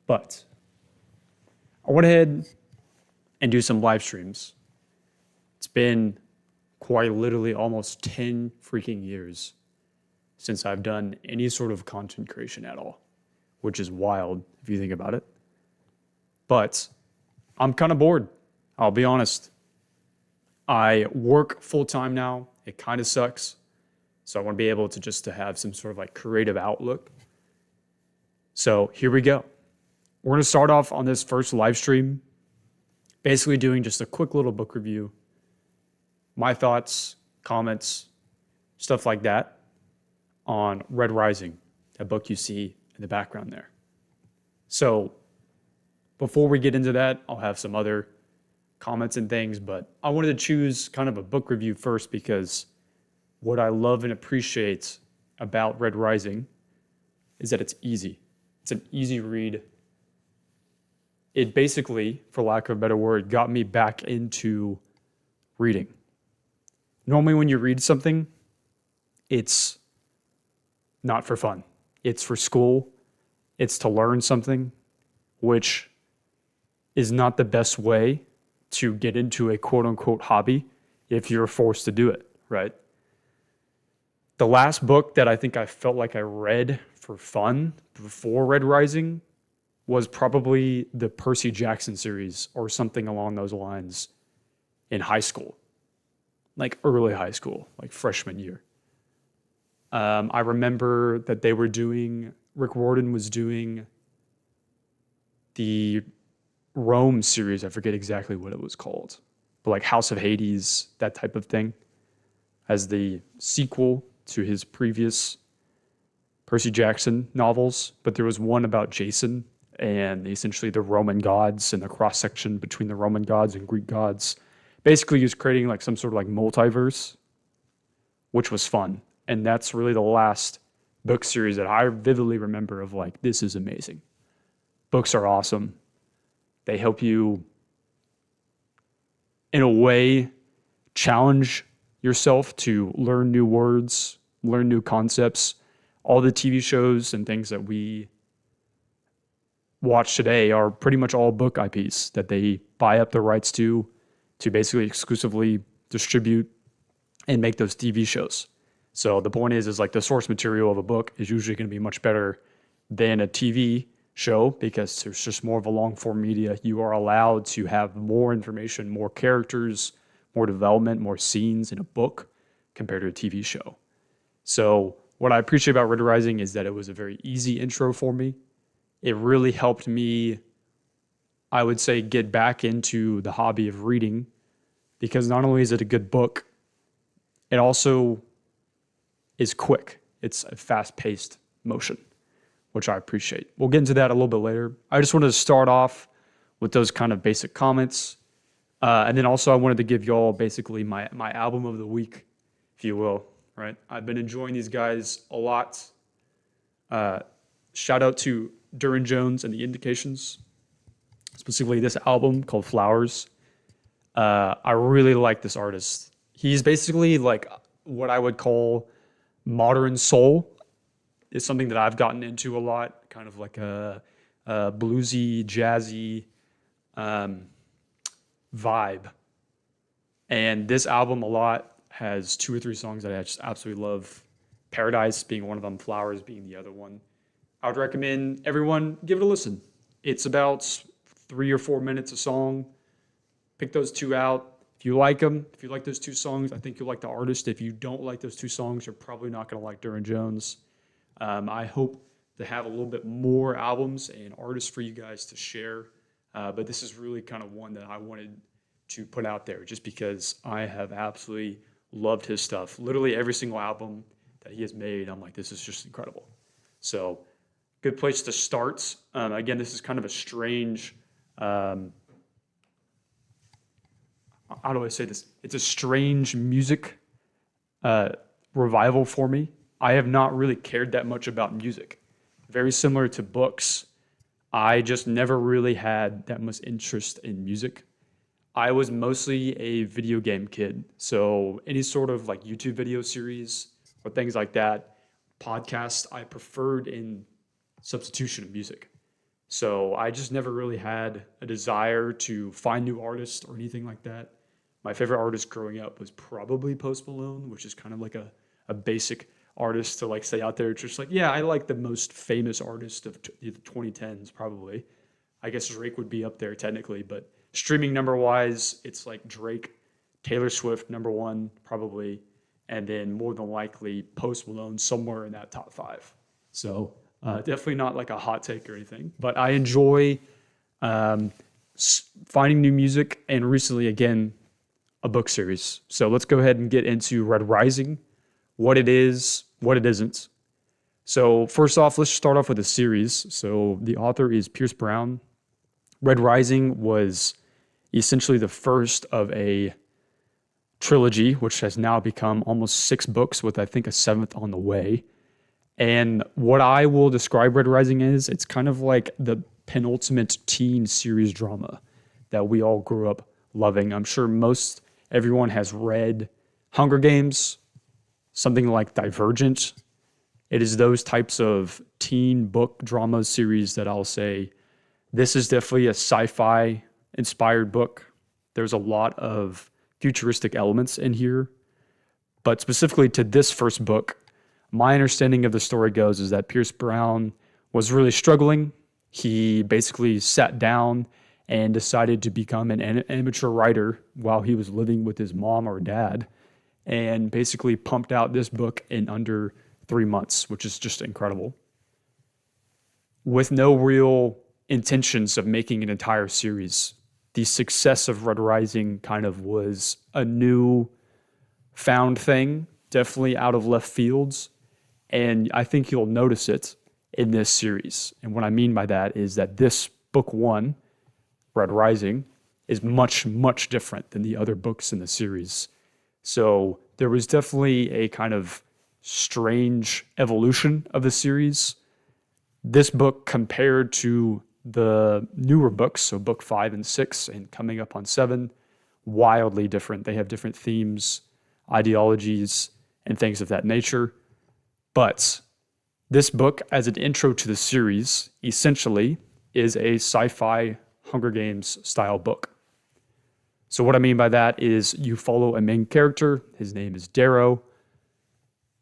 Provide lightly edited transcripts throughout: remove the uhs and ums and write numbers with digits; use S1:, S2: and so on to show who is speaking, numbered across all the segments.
S1: But I went ahead and do some live streams. It's been quite literally almost 10 freaking years since I've done any sort of content creation at all, which is wild if you think about it. But I'm kind of bored. I'll be honest. I work full time now. It kind of sucks. So I want to be able to just to have some sort of like creative outlook. So here we go. We're going to start off on this first live stream, basically doing just a quick little book review, my thoughts, comments, stuff like that on Red Rising, that book you see in the background there. So before we get into that, I'll have some other comments and things, but I wanted to choose kind of a book review first because what I love and appreciate about Red Rising is that it's easy. It's an easy read. It basically, for lack of a better word, got me back into reading. Normally when you read something, it's not for fun. It's for school. It's to learn something, which is not the best way to get into a quote-unquote hobby if you're forced to do it, right? The last book that I think I felt like I read for fun before Red Rising was probably the Percy Jackson series or something along those lines in high school, like early high school, like freshman year. I remember that Rick Riordan was doing the Rome series. I forget exactly what it was called, but like House of Hades, that type of thing, as the sequel to his previous Percy Jackson novels. But there was one about Jason and essentially the Roman gods and the cross section between the Roman gods and Greek gods. Basically, he was creating like some sort of like multiverse, which was fun. And that's really the last book series that I vividly remember of like, this is amazing. Books are awesome. They help you, in a way, challenge yourself to learn new words, learn new concepts. All the TV shows and things that we watch today are pretty much all book IPs that they buy up the rights to basically exclusively distribute and make those TV shows. So the point is like the source material of a book is usually going to be much better than a TV show because there's just more of a long form media. You are allowed to have more information, more characters, more development, more scenes in a book compared to a TV show. So what I appreciate about Red Rising is that it was a very easy intro for me. It really helped me, I would say, get back into the hobby of reading because not only is it a good book, it also is quick. It's a fast-paced motion, which I appreciate. We'll get into that a little bit later. I just wanted to start off with those kind of basic comments. And then also I wanted to give y'all basically my album of the week, if you will, right? I've been enjoying these guys a lot. Shout out to Duran Jones and the Indications, specifically this album called Flowers. I really like this artist. He's basically like what I would call modern soul. Is something that I've gotten into a lot, kind of like a bluesy, jazzy vibe. And this album a lot has 2 or 3 songs that I just absolutely love. Paradise being one of them, Flowers being the other one. I would recommend everyone give it a listen. It's about 3 or 4 minutes a song. Pick those 2 out. If you like them, if you like those 2 songs, I think you'll like the artist. If you don't like those 2 songs, you're probably not going to like Duran Jones. I hope to have a little bit more albums and artists for you guys to share. But this is really kind of one that I wanted to put out there just because I have absolutely loved his stuff. Literally every single album that he has made, I'm like, this is just incredible. So good place to start. Again, this is kind of a strange, how do I say this? It's a strange music revival for me. I have not really cared that much about music. Very similar to books, I just never really had that much interest in music. I was mostly a video game kid, so any sort of like YouTube video series or things like that, podcasts, I preferred in substitution of music. So I just never really had a desire to find new artists or anything like that. My favorite artist growing up was probably Post Malone, which is kind of like a basic artist to like say out there. It's just like, yeah, I like the most famous artist of the 2010s, probably. I guess Drake would be up there technically, but streaming number wise, it's like Drake, Taylor Swift, number one, probably, and then more than likely Post Malone somewhere in that top five. So definitely not like a hot take or anything, but I enjoy um, finding new music and recently, again, a book series. So let's go ahead and get into Red Rising, what it is, what it isn't. So first off, let's start off with a series. So the author is Pierce Brown. Red Rising was essentially the first of a trilogy, which has now become almost 6 books, with I think a 7th on the way. And what I will describe Red Rising is, it's kind of like the penultimate teen series drama that we all grew up loving. I'm sure everyone has read Hunger Games, something like Divergent. It is those types of teen book drama series that I'll say, this is definitely a sci-fi inspired book. There's a lot of futuristic elements in here, but specifically to this first book, my understanding of the story goes is that Pierce Brown was really struggling. He basically sat down and decided to become an amateur writer while he was living with his mom or dad, and basically pumped out this book in under 3 months, which is just incredible. With no real intentions of making an entire series, the success of Red Rising kind of was a new found thing, definitely out of left fields. And I think you'll notice it in this series. And what I mean by that is that this book one, Red Rising, is much, much different than the other books in the series. So there was definitely a kind of strange evolution of the series. This book compared to the newer books, so book 5 and 6 and coming up on 7, wildly different. They have different themes, ideologies, and things of that nature. But this book, as an intro to the series, essentially is a sci-fi Hunger Games style book. So what I mean by that is you follow a main character. His name is Darrow.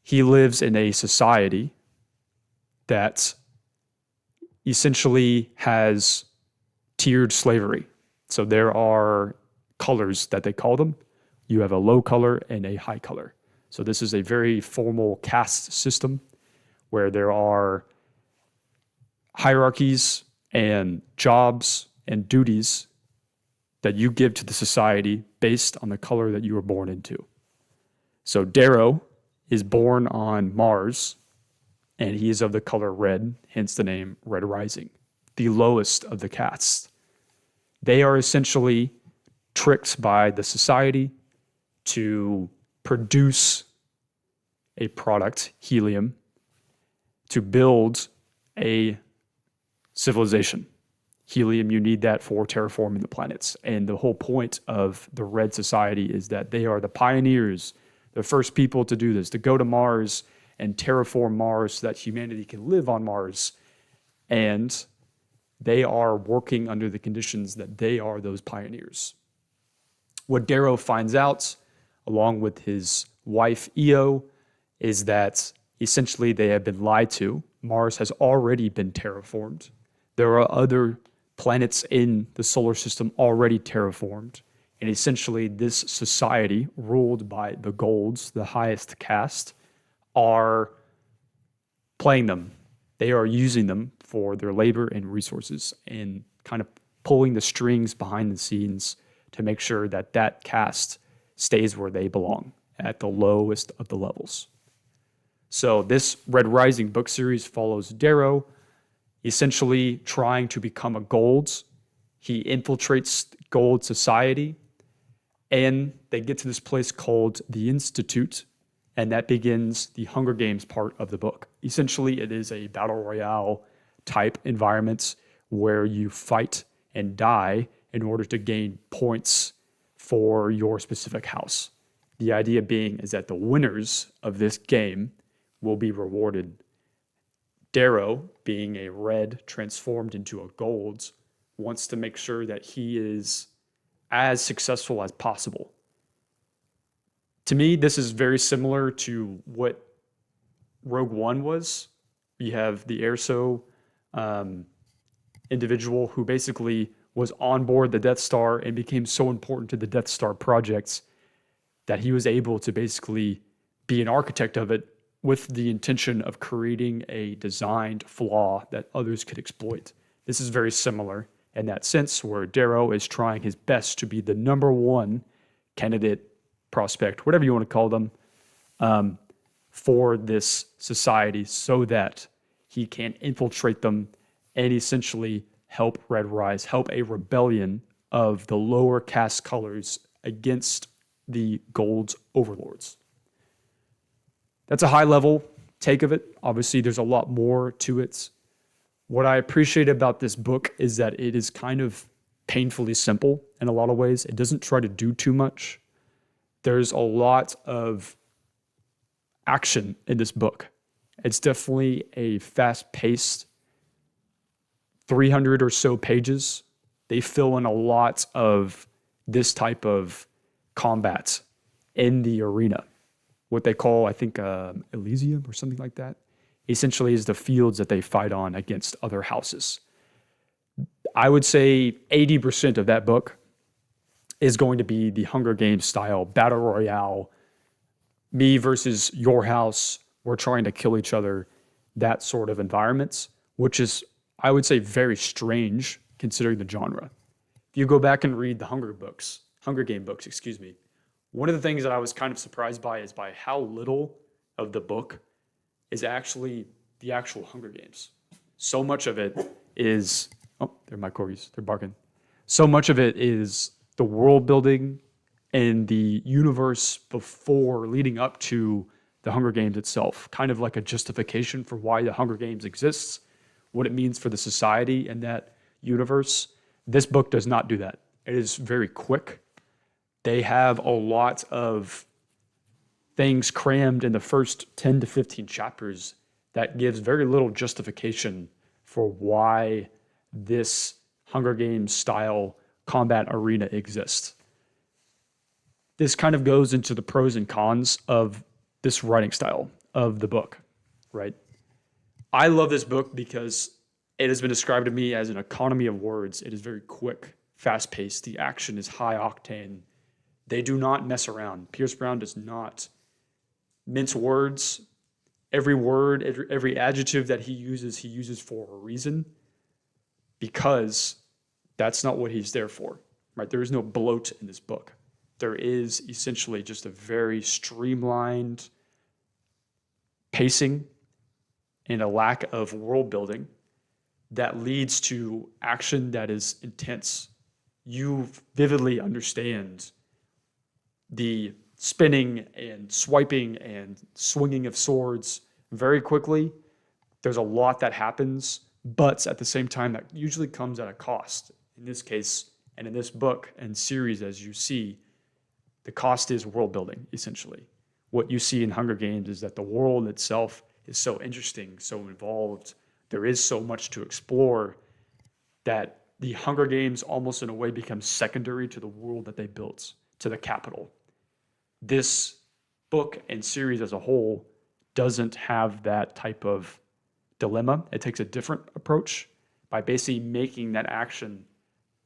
S1: He lives in a society that essentially has tiered slavery. So there are colors that they call them. You have a low color and a high color. So this is a very formal caste system where there are hierarchies and jobs and duties that you give to the society based on the color that you were born into. So Darrow is born on Mars, and he is of the color red, hence the name Red Rising, the lowest of the castes. They are essentially tricked by the society to produce a product, helium, to build a civilization. Helium, you need that for terraforming the planets. And the whole point of the Red Society is that they are the pioneers, the first people to do this, to go to Mars and terraform Mars so that humanity can live on Mars. And they are working under the conditions that they are those pioneers. What Darrow finds out, along with his wife Io, is that essentially they have been lied to. Mars has already been terraformed. There are other planets in the solar system already terraformed. And essentially this society, ruled by the Golds, the highest caste, are playing them. They are using them for their labor and resources and kind of pulling the strings behind the scenes to make sure that that caste stays where they belong, at the lowest of the levels. So this Red Rising book series follows Darrow, essentially trying to become a Gold. He infiltrates Gold society, and they get to this place called the Institute, and that begins the Hunger Games part of the book. Essentially, it is a battle royale type environment where you fight and die in order to gain points for your specific house. The idea being is that the winners of this game will be rewarded Darrow, being a red transformed into a gold, wants to make sure that he is as successful as possible. To me, this is very similar to what Rogue One was. You have the Erso individual who basically was on board the Death Star and became so important to the Death Star projects that he was able to basically be an architect of it with the intention of creating a designed flaw that others could exploit. This is very similar in that sense, where Darrow is trying his best to be the number one candidate, prospect, whatever you want to call them, for this society so that he can infiltrate them and essentially help Red Rise, help a rebellion of the lower caste colors against the Gold's overlords. That's a high level take of it. Obviously, there's a lot more to it. What I appreciate about this book is that it is kind of painfully simple in a lot of ways. It doesn't try to do too much. There's a lot of action in this book. It's definitely a fast-paced 300 or so pages. They fill in a lot of this type of combat in the arena. What they call, I think, Elysium or something like that, essentially is the fields that they fight on against other houses. I would say 80% of that book is going to be the Hunger Games style battle royale, me versus your house, we're trying to kill each other, that sort of environments, which is, I would say, very strange considering the genre. If you go back and read the Hunger Game books, one of the things that I was kind of surprised by is by how little of the book is actually the actual Hunger Games. So much of it is, oh, they're my corgis, they're barking. So much of it is the world building and the universe before leading up to the Hunger Games itself, kind of like a justification for why the Hunger Games exists, what it means for the society and that universe. This book does not do that. It is very quick. They have a lot of things crammed in the first 10 to 15 chapters that gives very little justification for why this Hunger Games style combat arena exists. This kind of goes into the pros and cons of this writing style of the book, right? I love this book because it has been described to me as an economy of words. It is very quick, fast-paced. The action is high octane. They do not mess around. Pierce Brown does not mince words. Every word, every adjective that he uses for a reason, because that's not what he's there for, right? There is no bloat in this book. There is essentially just a very streamlined pacing and a lack of world building that leads to action that is intense. You vividly understand the spinning and swiping and swinging of swords very quickly. There's a lot that happens, but at the same time, that usually comes at a cost. In this case, and in this book and series, as you see, the cost is world building, essentially. What you see in Hunger Games is that the world itself is so interesting, so involved. There is so much to explore that the Hunger Games almost in a way becomes secondary to the world that they built, to the capital. This book and series as a whole doesn't have that type of dilemma. It takes a different approach by basically making that action,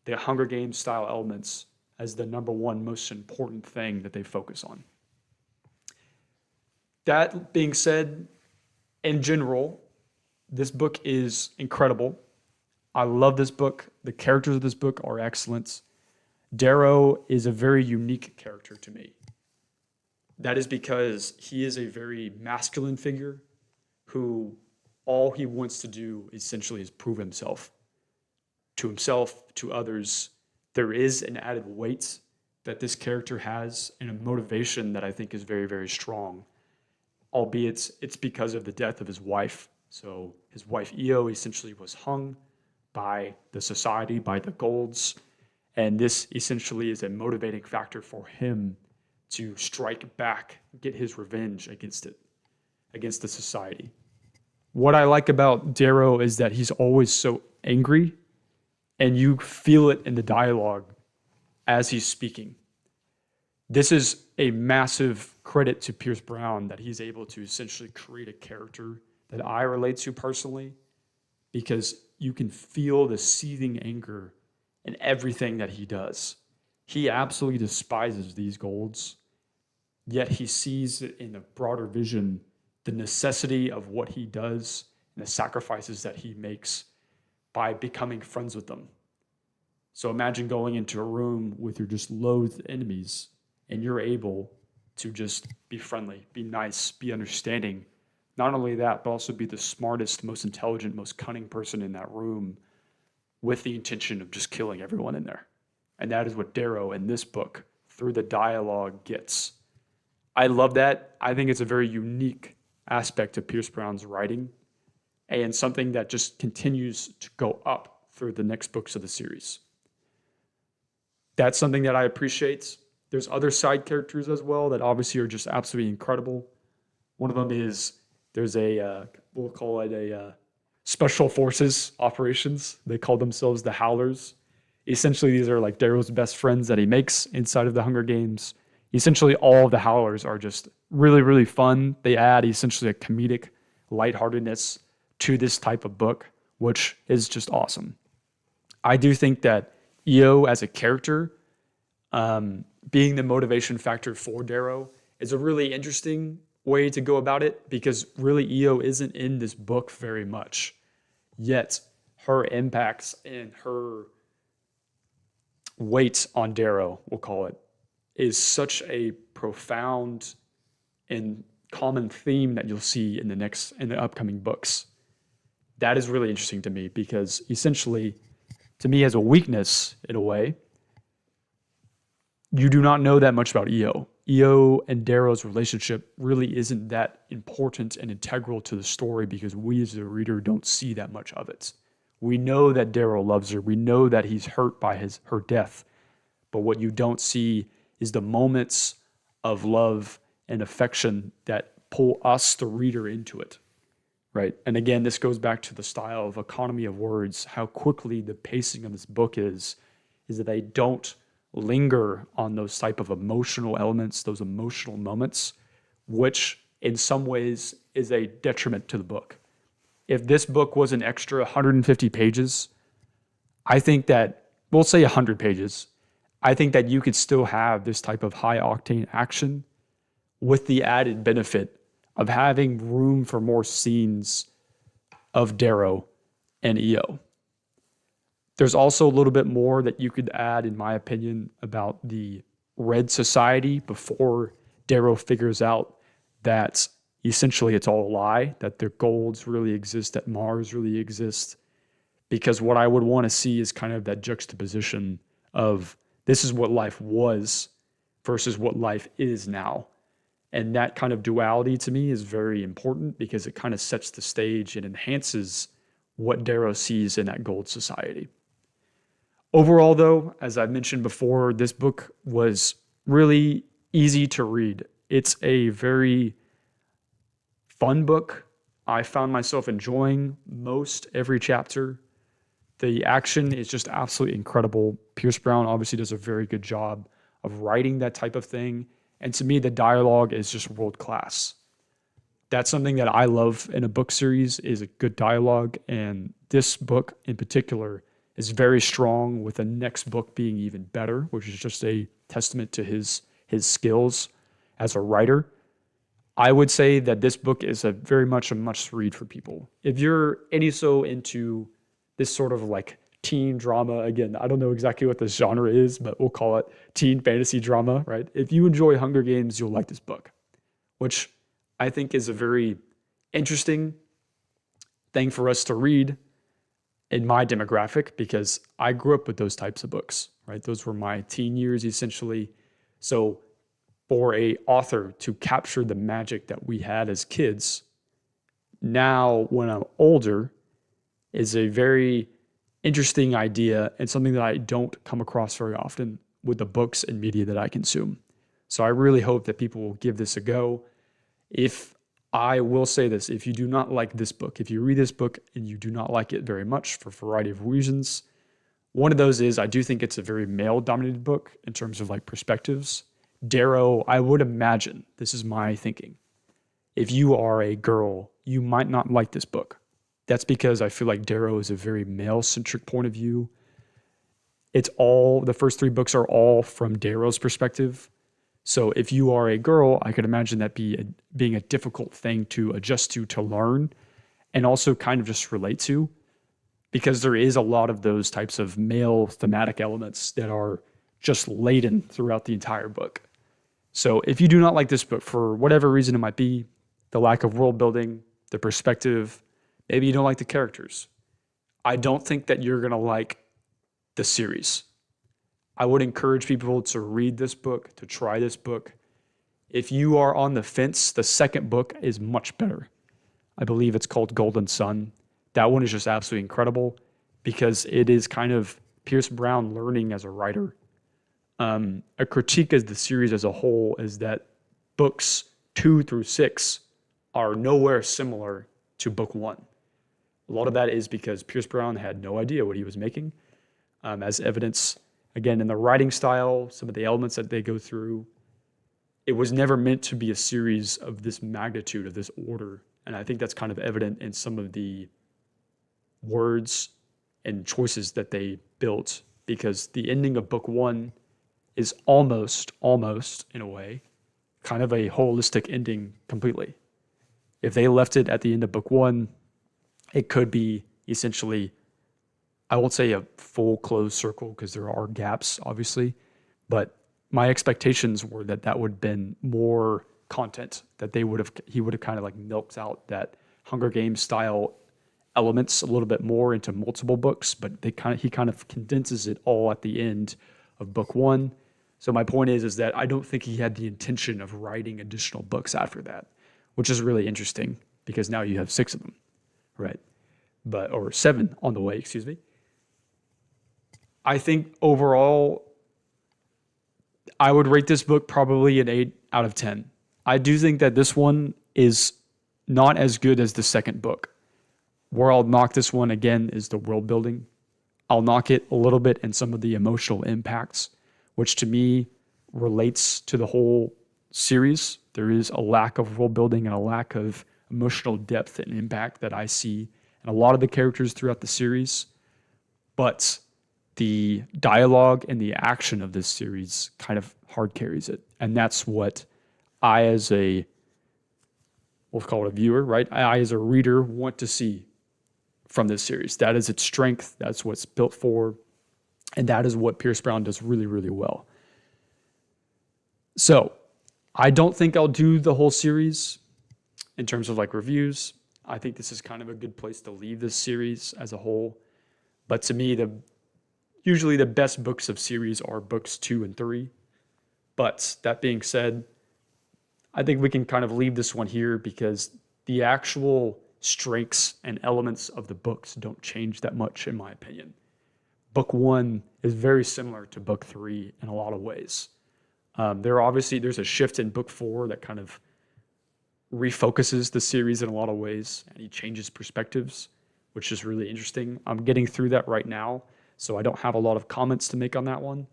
S1: the Hunger Games style elements, as the number one most important thing that they focus on. That being said, in general, this book is incredible. I love this book. The characters of this book are excellent. Darrow is a very unique character to me. That is because he is a very masculine figure who all he wants to do essentially is prove himself, to others. There is an added weight that this character has and a motivation that I think is very, very strong, albeit it's because of the death of his wife. So his wife Io essentially was hung by the society, by the Golds, and this essentially is a motivating factor for him to strike back, get his revenge against it, against the society. What I like about Darrow is that he's always so angry, and you feel it in the dialogue as he's speaking. This is a massive credit to Pierce Brown that he's able to essentially create a character that I relate to personally, because you can feel the seething anger in everything that he does. He absolutely despises these golds, yet he sees it in a broader vision, the necessity of what he does and the sacrifices that he makes by becoming friends with them. So imagine going into a room with your just loathed enemies, and you're able to just be friendly, be nice, be understanding. Not only that, but also be the smartest, most intelligent, most cunning person in that room with the intention of just killing everyone in there. And that is what Darrow in this book, through the dialogue, gets. I love that. I think it's a very unique aspect of Pierce Brown's writing, and something that just continues to go up through the next books of the series. That's something that I appreciate. There's other side characters as well that obviously are just absolutely incredible. One of them is there's we'll call it a special forces operations. They call themselves the Howlers. Essentially, these are like Darrow's best friends that he makes inside of the Hunger Games. Essentially, all of the Howlers are just really, really fun. They add essentially a comedic lightheartedness to this type of book, which is just awesome. I do think that EO as a character, being the motivation factor for Darrow, is a really interesting way to go about it, because really EO isn't in this book very much. Yet her impacts and her weight on Darrow, we'll call it, is such a profound and common theme that you'll see in the upcoming books. That is really interesting to me, because essentially, to me, as a weakness in a way, you do not know that much about EO. EO and Darrow's relationship really isn't that important and integral to the story, because we as the reader don't see that much of it. We know that Darrow loves her. We know that he's hurt by her death. But what you don't see is the moments of love and affection that pull us, the reader, into it. Right? And again, this goes back to the style of economy of words, how quickly the pacing of this book is that they don't linger on those type of emotional elements, those emotional moments, which in some ways is a detriment to the book. If this book was an extra 150 pages, I think that, we'll say 100 pages, I think that you could still have this type of high octane action with the added benefit of having room for more scenes of Darrow and EO. There's also a little bit more that you could add, in my opinion, about the Red Society before Darrow figures out that essentially it's all a lie, that the golds really exist, that Mars really exists. Because what I would want to see is kind of that juxtaposition of this is what life was versus what life is now. And that kind of duality to me is very important, because it kind of sets the stage and enhances what Darrow sees in that gold society. Overall, though, as I've mentioned before, this book was really easy to read. It's a very fun book. I found myself enjoying most every chapter. The action is just absolutely incredible. Pierce Brown obviously does a very good job of writing that type of thing. And to me, the dialogue is just world class. That's something that I love in a book series, is a good dialogue. And this book in particular is very strong, with the next book being even better, which is just a testament to his skills as a writer. I would say that this book is very much a must read for people. If you're any so into this sort of like teen drama, again, I don't know exactly what this genre is, but we'll call it teen fantasy drama, right? If you enjoy Hunger Games, you'll like this book, which I think is a very interesting thing for us to read in my demographic, because I grew up with those types of books, right? Those were my teen years, essentially. So for a author to capture the magic that we had as kids, now when I'm older, is a very interesting idea, and something that I don't come across very often with the books and media that I consume. So I really hope that people will give this a go. If I will say this, if you do not like this book, if you read this book and you do not like it very much for a variety of reasons, one of those is I do think it's a very male-dominated book in terms of like perspectives. Darrow, I would imagine, this is my thinking, if you are a girl, you might not like this book. That's because I feel like Darrow is a very male-centric point of view. The first three books are all from Darrow's perspective. So if you are a girl, I could imagine that being a difficult thing to adjust to learn, and also kind of just relate to, because there is a lot of those types of male thematic elements that are just laden throughout the entire book. So if you do not like this book for whatever reason it might be, the lack of world building, the perspective, maybe you don't like the characters, I don't think that you're going to like the series. I would encourage people to read this book, to try this book. If you are on the fence, the second book is much better. I believe it's called Golden Sun. That one is just absolutely incredible because it is kind of Pierce Brown learning as a writer. A critique of the series as a whole is that books 2 through 6 are nowhere similar to book 1. A lot of that is because Pierce Brown had no idea what he was making, as evidence, again, in the writing style, some of the elements that they go through. It was never meant to be a series of this magnitude, of this order. And I think that's kind of evident in some of the words and choices that they built, because the ending of book 1 is almost, in a way, kind of a holistic ending completely. If they left it at the end of book 1, it could be essentially, I won't say a full closed circle because there are gaps, obviously, but my expectations were that that would have been more content, that he would have kind of like milked out that Hunger Games style elements a little bit more into multiple books, but he kind of condenses it all at the end of book 1. So my point is that I don't think he had the intention of writing additional books after that, which is really interesting because now you have 6 of them, right? Or 7 on the way, excuse me. I think overall, I would rate this book probably an 8 out of 10. I do think that this one is not as good as the second book. Where I'll knock this one again is the world building. I'll knock it a little bit in some of the emotional impacts, which to me relates to the whole series. There is a lack of world building and a lack of emotional depth and impact that I see in a lot of the characters throughout the series. But the dialogue and the action of this series kind of hard carries it. And that's what I, as we'll call it a viewer, right? I, as a reader, want to see from this series. That is its strength. That's what it's built for. And that is what Pierce Brown does really, really well. So I don't think I'll do the whole series in terms of like reviews. I think this is kind of a good place to leave this series as a whole. But to me, usually the best books of series are books 2 and 3. But that being said, I think we can kind of leave this one here because the actual strengths and elements of the books don't change that much, in my opinion. Book 1 is very similar to book 3 in a lot of ways. There's a shift in book 4 that kind of refocuses the series in a lot of ways, and he changes perspectives, which is really interesting. I'm getting through that right now, so I don't have a lot of comments to make on that one.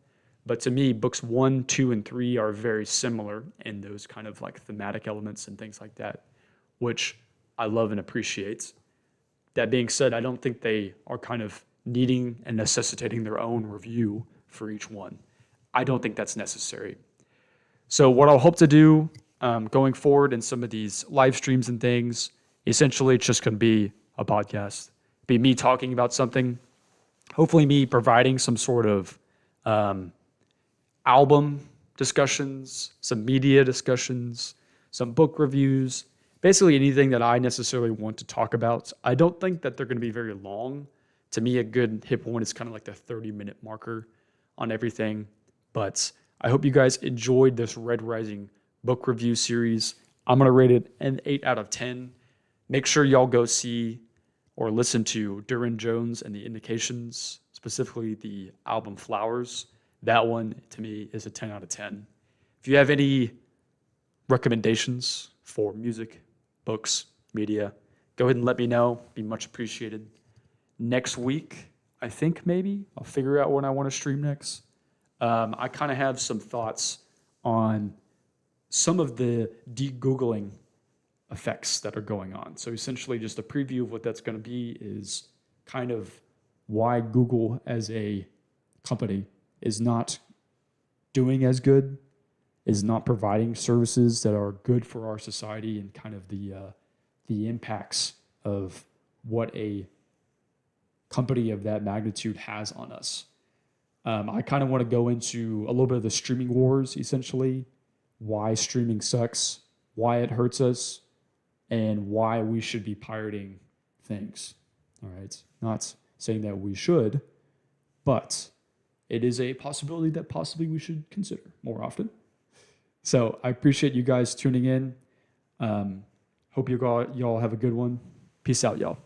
S1: But to me, books 1, 2, and 3 are very similar in those kind of like thematic elements and things like that, which I love and appreciate. That being said, I don't think they are kind of needing and necessitating their own review for each one. I don't think that's necessary. So what I'll hope to do going forward in some of these live streams and things, essentially it's just going to be a podcast, be me talking about something, hopefully me providing some sort of album discussions, some media discussions, some book reviews, basically anything that I necessarily want to talk about. I don't think that they're going to be very long. To me, a good hip one is kind of like the 30-minute marker on everything. But I hope you guys enjoyed this Red Rising book review series. I'm going to rate it an 8 out of 10. Make sure y'all go see or listen to Duran Jones and the Indications, specifically the album Flowers. That one, to me, is a 10 out of 10. If you have any recommendations for music, books, media, go ahead and let me know. Be much appreciated. Next week, I think maybe I'll figure out when I want to stream next. I kind of have some thoughts on some of the de-Googling effects that are going on. So essentially just a preview of what that's going to be is kind of why Google as a company is not doing as good, is not providing services that are good for our society, and kind of the impacts of what a company of that magnitude has on us. I kind of want to go into a little bit of the streaming wars, essentially, why streaming sucks, why it hurts us, and why we should be pirating things. All right, not saying that we should, but it is a possibility that possibly we should consider more often. So I appreciate you guys tuning in. Hope y'all have a good one. Peace out, y'all.